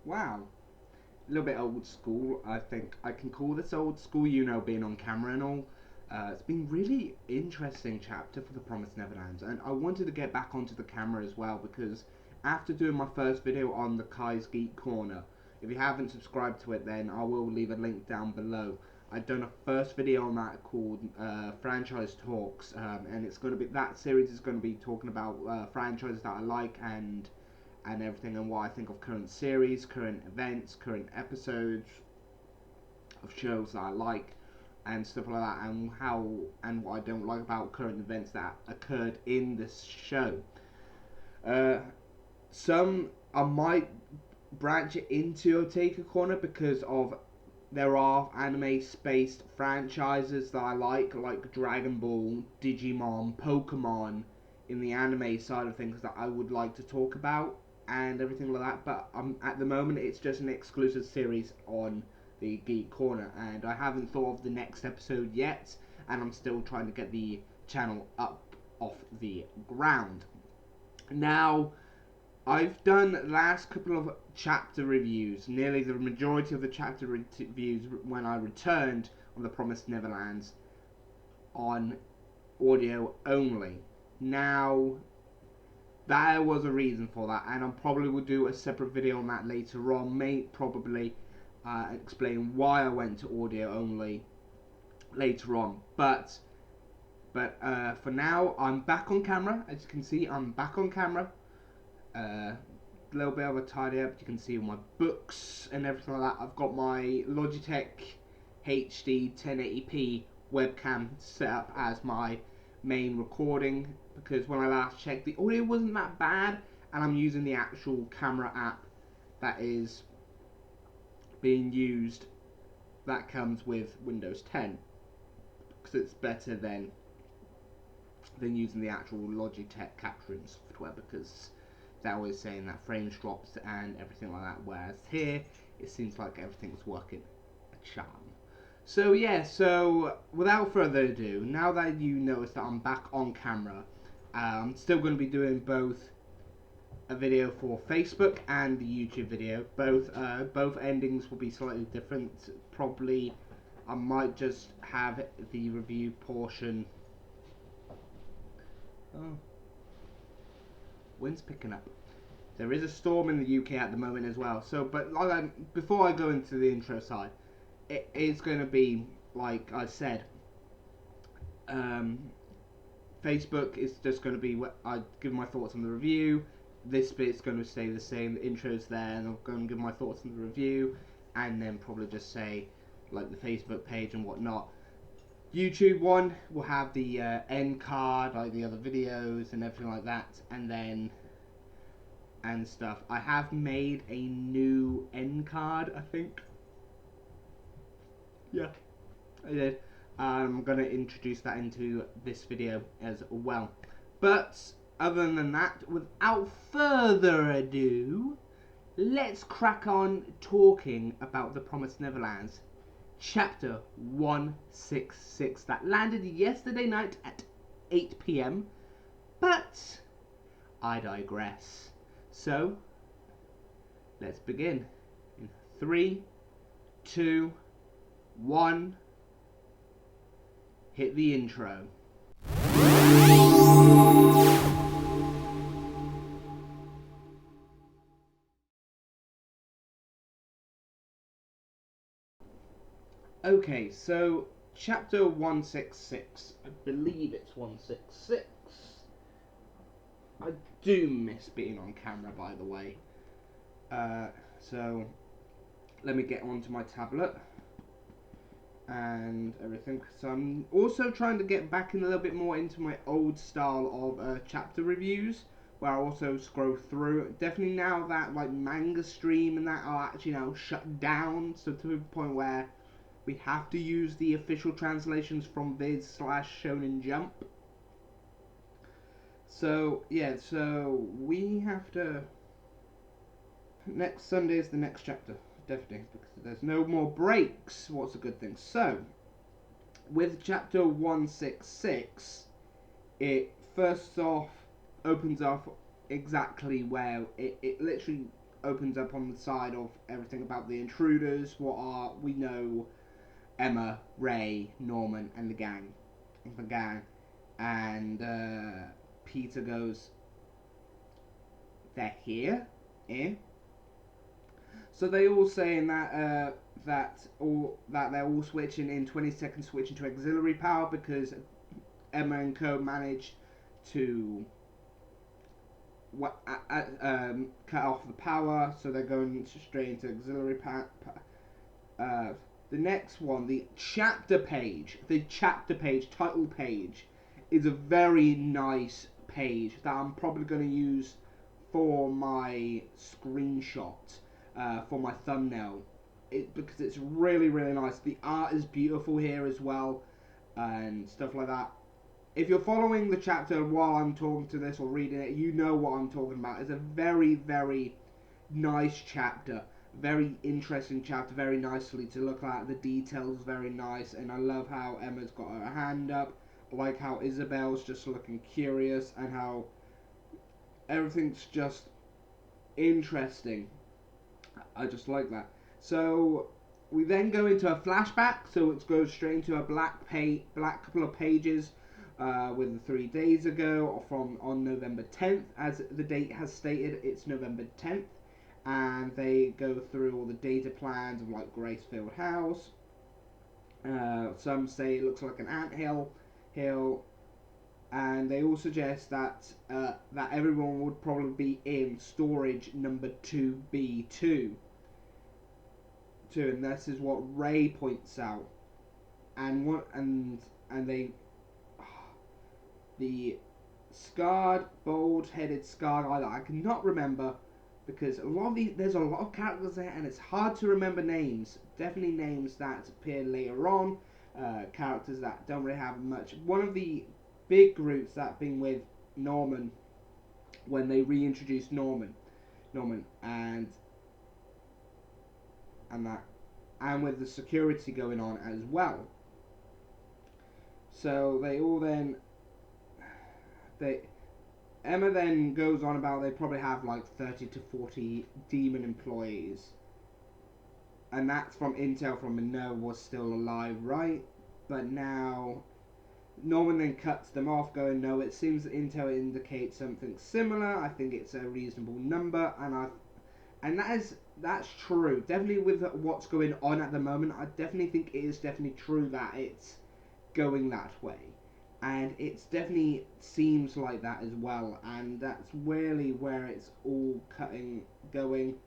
wow, a little bit old school. I think I can call this old school, being on camera and all. It's been really interesting chapter for the Promised Neverlands, and I wanted to get back onto the camera as well because after doing my first video on the Kai's Geek Corner, if you haven't subscribed to it, then I will leave a link down below. I've done a first video on that called Franchise Talks, and it's going to be, that series is going to be talking about franchises that I like and everything, and what I think of current series, current events, current episodes of shows that I like and stuff like that, and what I don't like about current events that occurred in this show. Some I might branch it into Otaka Corner because of there are anime-based franchises that I like Dragon Ball, Digimon, Pokemon, in the anime side of things that I would like to talk about and everything like that. But at the moment, it's just an exclusive series on the Geek Corner, and I haven't thought of the next episode yet, and I'm still trying to get the channel up off the ground. Now, I've done last couple of chapter reviews, nearly the majority of the chapter reviews when I returned on the Promised Neverlands on audio only. Now, there was a reason for that, and I probably will do a separate video on that later on, probably explain why I went to audio only later on. But for now, I'm back on camera. As you can see, I'm back on camera. A little bit of a tidy up. You can see all my books and everything like that. I've got my Logitech HD 1080p webcam set up as my main recording, because when I last checked, the audio wasn't that bad, and I'm using the actual camera app that is being used that comes with Windows 10, because it's better than using the actual Logitech capturing software, because they're always saying that frames drops and everything like that, whereas here it seems like everything's working a charm. So yeah, so without further ado, now that you notice that I'm back on camera, I'm still going to be doing both a video for Facebook and the YouTube video. Both endings will be slightly different. Probably I might just have the review portion. Oh, wind's picking up. There is a storm in the UK at the moment as well. So, but before I go into the intro side, it is going to be, like I said, Facebook is just going to be what I give my thoughts on the review. This bit's going to stay the same. The intro's there, and I'm going to give my thoughts on the review, and then probably just say like the Facebook page and whatnot. YouTube one will have the end card, like the other videos and everything like that, and stuff. I have made a new end card, I think. Yeah, I did. I'm going to introduce that into this video as well. But other than that, without further ado, let's crack on talking about the Promised Neverlands. Chapter 166 that landed yesterday night at 8 PM. But I digress. So, let's begin. In 3, 2, 1, hit the intro. Okay, so chapter 166. I believe it's 166. I do miss being on camera, by the way. So let me get onto my tablet and everything. So I'm also trying to get back in a little bit more into my old style of chapter reviews, where I also scroll through. Definitely now that like manga stream and that are actually now shut down, so to the point where we have to use the official translations from Viz/Shonen Jump. So yeah, so we have to. Next Sunday is the next chapter, definitely, because there's no more breaks. What's a good thing? So, with chapter 166, it first off opens off exactly where it literally opens up on the side of everything about the intruders. We know Emma, Ray, Norman, and the gang, and Peter goes, "They're here, eh?" So they all saying that they're all switching in 20 seconds, switching to auxiliary power because Emma and co managed to cut off the power, so they're going straight into auxiliary power. The next one, the chapter page, title page, is a very nice page that I'm probably going to use for my screenshot, for my thumbnail, because it's really, really nice. The art is beautiful here as well, and stuff like that. If you're following the chapter while I'm talking to this or reading it, you know what I'm talking about. It's a very, very nice chapter. Very interesting chapter, very nicely to look at. The details very nice, and I love how Emma's got her hand up. I like how Isabel's just looking curious, and how everything's just interesting. I just like that. So we then go into a flashback, so it goes straight into a black couple of pages with 3 days ago on November 10th. As the date has stated, it's November 10th. And they go through all the data plans of like Gracefield House. Some say it looks like an anthill, and they all suggest that everyone would probably be in storage number 2B2. And this is what Ray points out. The scarred, bald-headed scar guy that I cannot remember, because there's a lot of characters there, and it's hard to remember names. Definitely names that appear later on, characters that don't really have much. One of the big groups that been with Norman when they reintroduced Norman, and with the security going on as well. So Emma then goes on about they probably have like 30 to 40 demon employees. And that's from intel from Manoa was still alive, right? But now Norman then cuts them off, going, "No, it seems that intel indicates something similar. I think it's a reasonable number." And that's true. Definitely with what's going on at the moment, I definitely think it is definitely true that it's going that way. And it definitely seems like that as well, and that's really where it's all going,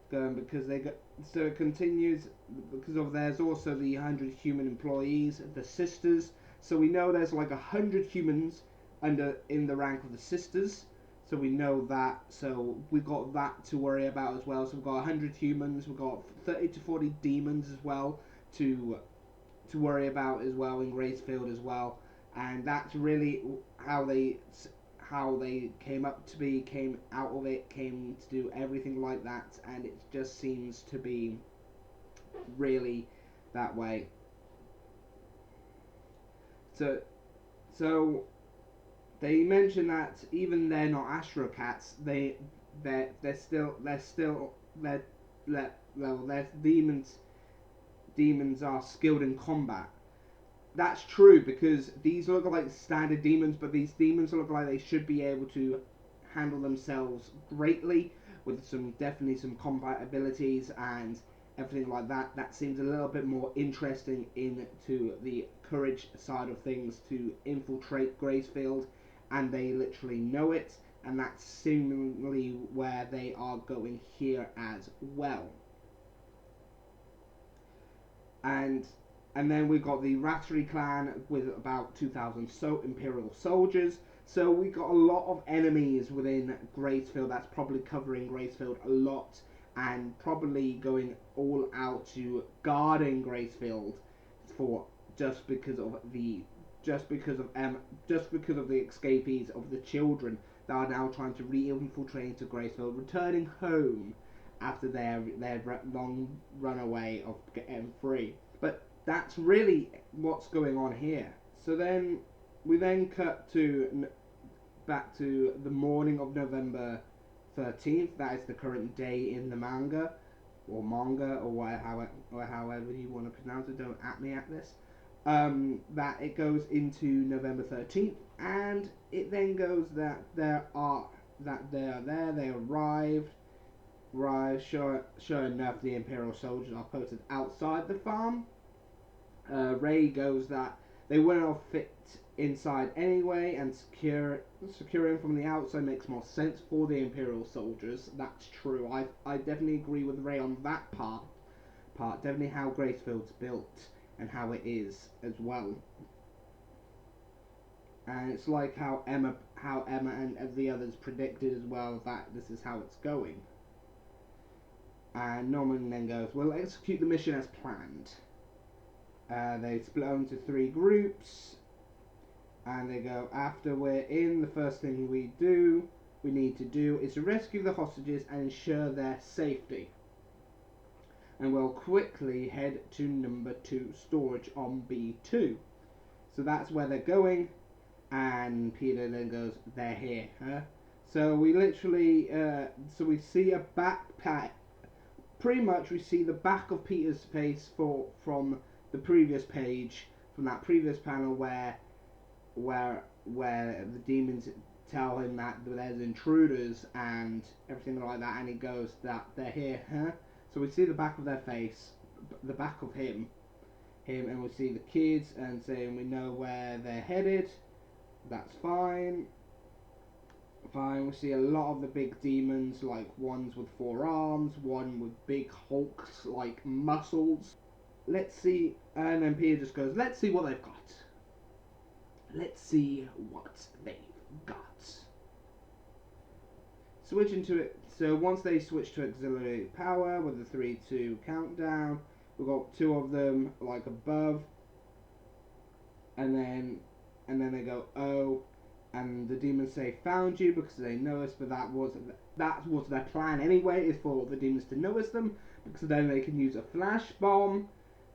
because so it continues because there's also the 100 human employees, the sisters. So we know there's like 100 humans in the rank of the sisters. So we know that. So we got that to worry about as well. So we've got 100 humans, we've got 30 to 40 demons as well to worry about as well in Gracefield as well. And that's really how they came out of it, came to do everything like that, and it just seems to be really that way. So they mention that even they're not Astro Cats, their demons are skilled in combat. That's true, because these look like standard demons, but these demons look like they should be able to handle themselves greatly, with definitely some combat abilities and everything like that. That seems a little bit more interesting into the courage side of things to infiltrate Gracefield, and they literally know it, and that's seemingly where they are going here as well. And then we've got the Rattery clan with about 2,000 Imperial soldiers. So we got a lot of enemies within Gracefield. That's probably covering Gracefield a lot, and probably going all out to guarding Gracefield for just because of the escapees of the children that are now trying to re-infiltrate into Gracefield, returning home after their long runaway of getting free. But that's really what's going on here. So then we cut back to the morning of November 13th. That is the current day in the manga, or however you want to pronounce it. Don't at me at this. That it goes into November 13th, and it then goes that they are there. They arrived. Sure enough, the Imperial soldiers are posted outside the farm. Ray goes that they wouldn't fit inside anyway, and securing from the outside makes more sense for the Imperial soldiers. That's true. I definitely agree with Ray on that part. Definitely how Gracefield's built and how it is as well. And it's like how Emma and the others predicted as well, that this is how it's going. And Norman then goes, "We'll execute the mission as planned." They split into 3 groups, and they go, "After we're in, the first thing we need to do is to rescue the hostages and ensure their safety. And we'll quickly head to number 2 storage on B2." So that's where they're going, and Peter then goes, "They're here, huh?" So we literally, we see a backpack. Pretty much, we see the back of Peter's face from the previous page, from that previous panel where the demons tell him that there's intruders and everything like that, and he goes that they're here, huh? So we see the back of their face, the back of him, and we see the kids and saying we know where they're headed. That's fine. We see a lot of the big demons, like ones with 4 arms, one with big hulks like muscles. Let's see, and then Peter just goes, "Let's see what they've got. Let's see what they've got." Switching to it. So once they switch to auxiliary power with the 3-2 countdown, we've got 2 of them like above, and then they go, "Oh," and the demons say, "Found you," because they know us. But that was their plan anyway, is for the demons to notice them, because then they can use a flash bomb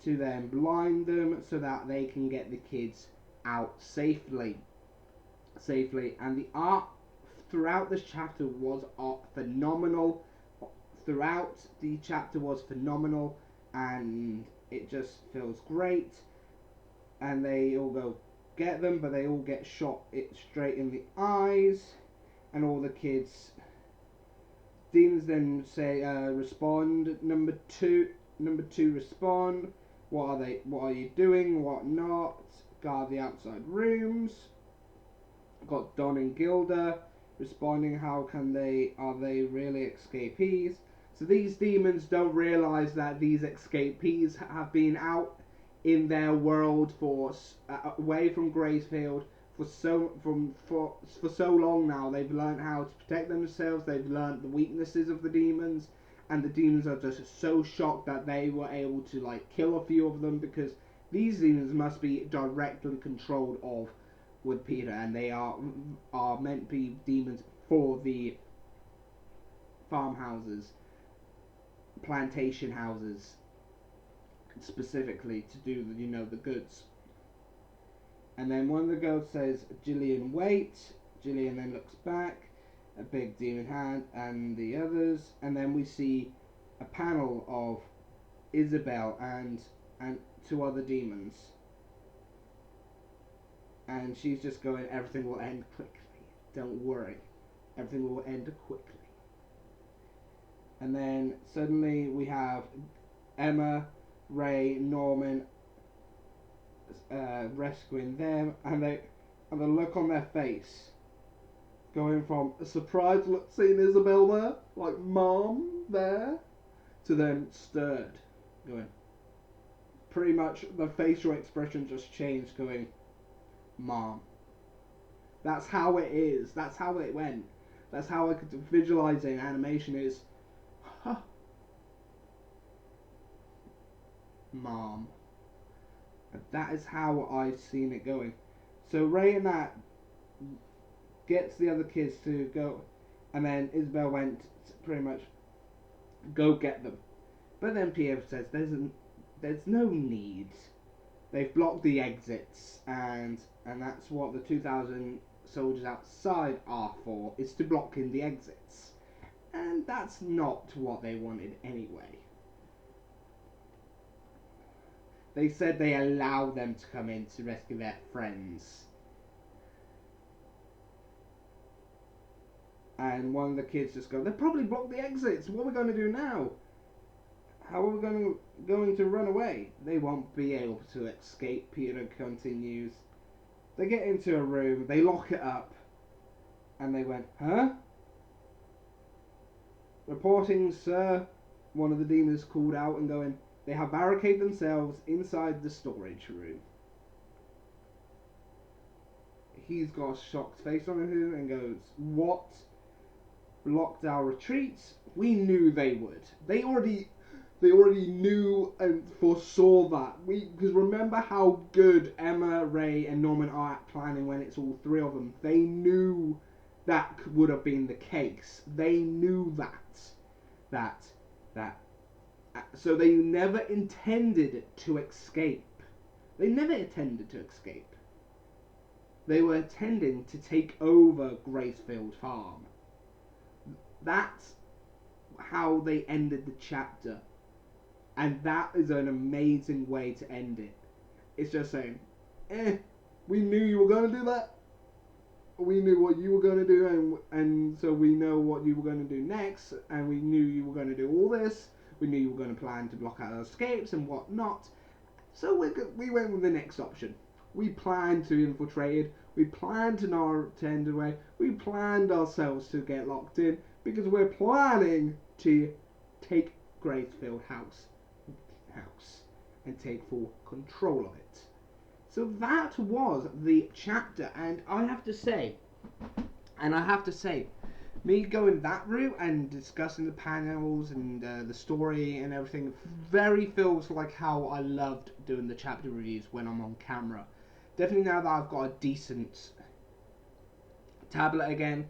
to then blind them so that they can get the kids out safely. And the art throughout this chapter was phenomenal. And it just feels great. And they all go get them, but they all get shot straight in the eyes, and all the kids. Demons then say, "Respond, number two, respond. What are you doing? What not? Guard the outside rooms." Got Don and Gilda responding, "How can are they really escapees?" So these demons don't realize that these escapees have been out in their world away from Gracefield for so long now. They've learned how to protect themselves. They've learned the weaknesses of the demons, and the demons are just so shocked that they were able to kill a few of them, because these demons must be directly controlled with Peter, and they are meant to be demons for the farmhouses, plantation houses, specifically to do the goods. And then one of the girls says, "Gillian, wait." Gillian then looks back, a big demon hand, and the others, and then we see a panel of Isabel and 2 other demons, and she's just going, "Everything will end quickly, don't worry, everything will end quickly." And then suddenly we have Emma, Ray, Norman rescuing them, and the look on their face, going from a surprised look seeing Isabel there, like "Mom" there, to then stirred, going, pretty much the facial expression just changed, going, "Mom." That's how it is. That's how it went. That's how I could visualize it in animation is, huh. Mom. That is how I've seen it going. So Ray and that gets the other kids to go, and then Isabel went pretty much, "Go get them." But then Pierre says, there's no need. They've blocked the exits, and that's what the 2,000 soldiers outside are for, is to block in the exits. And that's not what they wanted anyway. They said they allowed them to come in to rescue their friends. And one of the kids just go, they probably blocked the exits. What are we going to do now? How are we going to run away? They won't be able to escape, Peter continues. They get into a room, they lock it up, and they went, huh? Reporting, sir, one of the demons called out and going, they have barricaded themselves inside the storage room. He's got a shocked face on him and goes, what? Blocked our retreats? We knew they would. They already knew and foresaw that. Because remember how good Emma, Ray, and Norman are at planning when it's all three of them. They knew that would have been the case. They knew that. So they never intended to escape. They never intended to escape. They were intending to take over Gracefield Farm. That's how they ended the chapter. And that is an amazing way to end it. It's just saying, we knew you were going to do that. We knew what you were going to do, and so we know what you were going to do next, and we knew you were going to do all this. We knew you were going to plan to block out our escapes and whatnot. So we went with the next option. We planned to infiltrate it. We planned to not attend away. We planned ourselves to get locked in because we're planning to take Gracefield House and take full control of it. So that was the chapter, and I have to say, me going that route and discussing the panels and the story and everything very feels like how I loved doing the chapter reviews when I'm on camera. Definitely now that I've got a decent tablet again,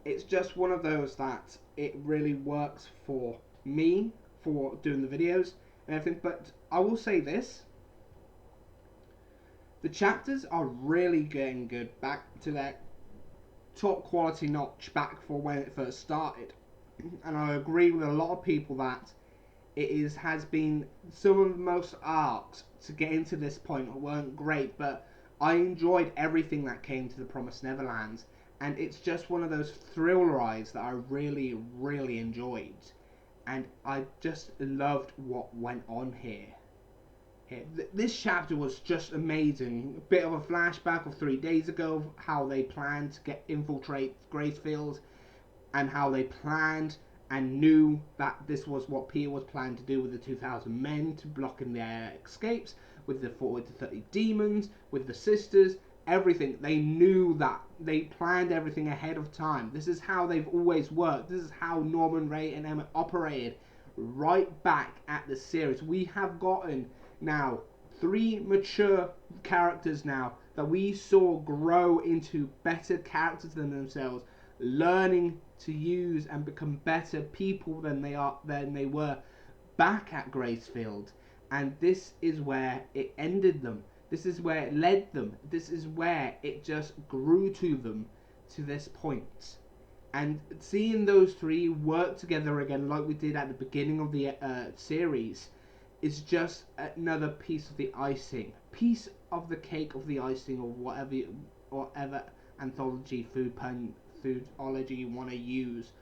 it's just one of those that it really works for me for doing the videos and everything. But I will say this. The chapters are really getting good, back to their top quality notch back for when it first started. And I agree with a lot of people that has been some of the most arcs to get into this point weren't great, but I enjoyed everything that came to the Promised Neverland, and it's just one of those thrill rides that I really, really enjoyed. And I just loved what went on here. This chapter was just amazing. A bit of a flashback of 3 days ago, how they planned to infiltrate Gracefield, and how they planned and knew that this was what Peter was planning to do with the 2,000 men to blocking their escapes, with the 40 to 30 demons, with the sisters, everything. They knew that. They planned everything ahead of time. This is how they've always worked. This is how Norman, Ray, and Emma operated right back at the series. We have gotten now 3 mature characters now that we saw grow into better characters than themselves, learning to use and become better people than they were back at Gracefield. And this is where it ended them. This is where it led them. This is where it just grew to them to this point. And seeing those 3 work together again like we did at the beginning of the series is just another piece of the icing, piece of the cake of the icing, or whatever anthology foodology you want to use.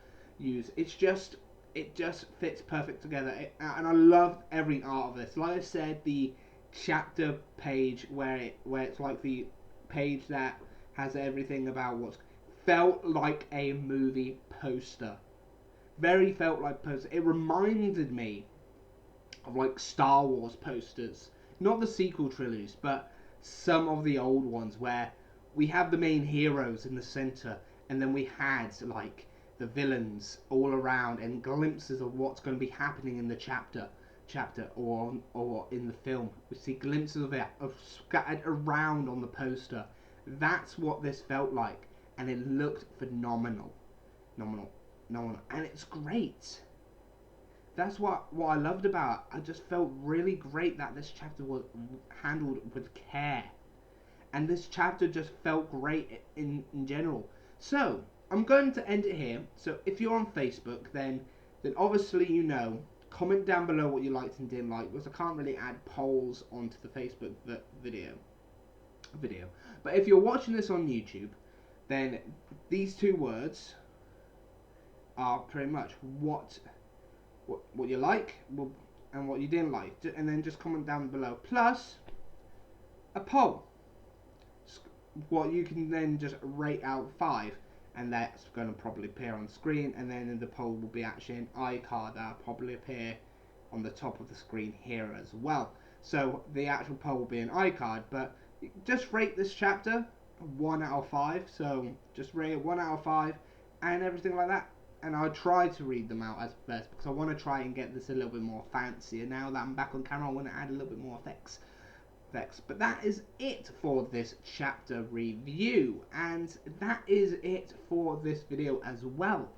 It just fits perfect together, and I loved every art of this. Like I said, the chapter page where it's like the page that has everything about what's felt like a movie poster. Very felt like poster. It reminded me of like Star Wars posters, not the sequel trilogies, but some of the old ones where we have the main heroes in the center, and then we had like the villains all around and glimpses of what's going to be happening in the chapter or in the film. We see glimpses of it scattered around on the poster. That's what this felt like, and it looked phenomenal, and it's great. That's what I loved about it. I just felt really great that this chapter was handled with care. And this chapter just felt great in general. So, I'm going to end it here. So if you're on Facebook, then obviously comment down below what you liked and didn't like, because I can't really add polls onto the Facebook video. But if you're watching this on YouTube, then these two words are pretty much what you like and what you didn't like, and then just comment down below, plus a poll, what you can then just rate out of 5, and that's going to probably appear on screen, and then in the poll will be actually an iCard that'll probably appear on the top of the screen here as well. So the actual poll will be an iCard, but just rate this chapter 1 out of 5, so just rate it 1 out of 5 and everything like that, and I'll try to read them out as best, because I want to try and get this a little bit more fancier. Now that I'm back on camera, I want to add a little bit more effects. But that is it for this chapter review, and that is it for this video as well,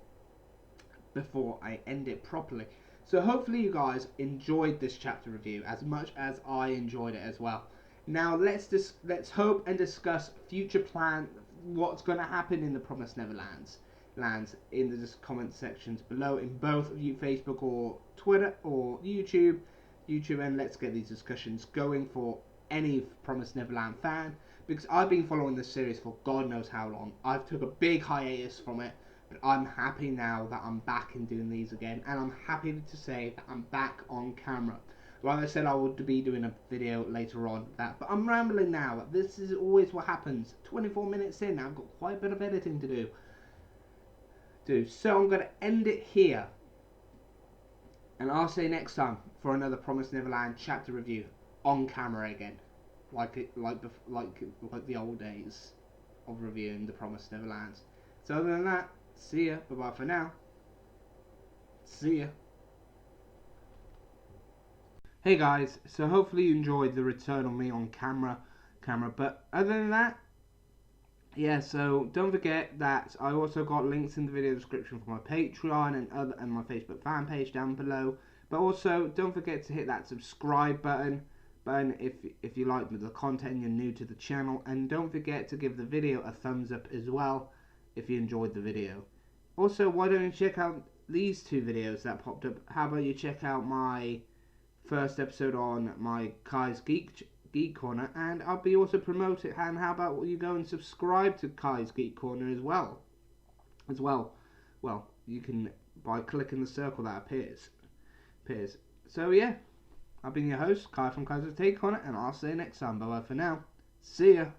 before I end it properly. So hopefully you guys enjoyed this chapter review as much as I enjoyed it as well. Now let's hope and discuss future plan, what's going to happen in the Promised Neverlands in the comment sections below, in both of you Facebook or Twitter or YouTube, and let's get these discussions going for any Promised Neverland fan, because I've been following this series for God knows how long. I've took a big hiatus from it, but I'm happy now that I'm back and doing these again, and I'm happy to say that I'm back on camera. Like I said, I would be doing a video later on but I'm rambling now. This is always what happens. 24 minutes in, I've got quite a bit of editing to do. So I'm going to end it here, and I'll see you next time for another Promised Neverland chapter review on camera again, like the old days of reviewing the Promised Neverlands. So other than that, see ya. Bye bye for now. See ya. Hey guys, so hopefully you enjoyed the return of me on camera, but other than that, yeah, so don't forget that I also got links in the video description for my Patreon and my Facebook fan page down below. But also don't forget to hit that subscribe button if you like the content and you're new to the channel, and don't forget to give the video a thumbs up as well if you enjoyed the video. Also, why don't you check out these two videos that popped up? How about you check out my first episode on my Kai's Geek Corner, and I'll be also promoting, and how about you go and subscribe to Kai's Geek Corner as well. Well, you can by clicking the circle that appears. So yeah, I've been your host, Kai from Kai's Geek Corner, and I'll see you next time. Bye bye for now. See ya.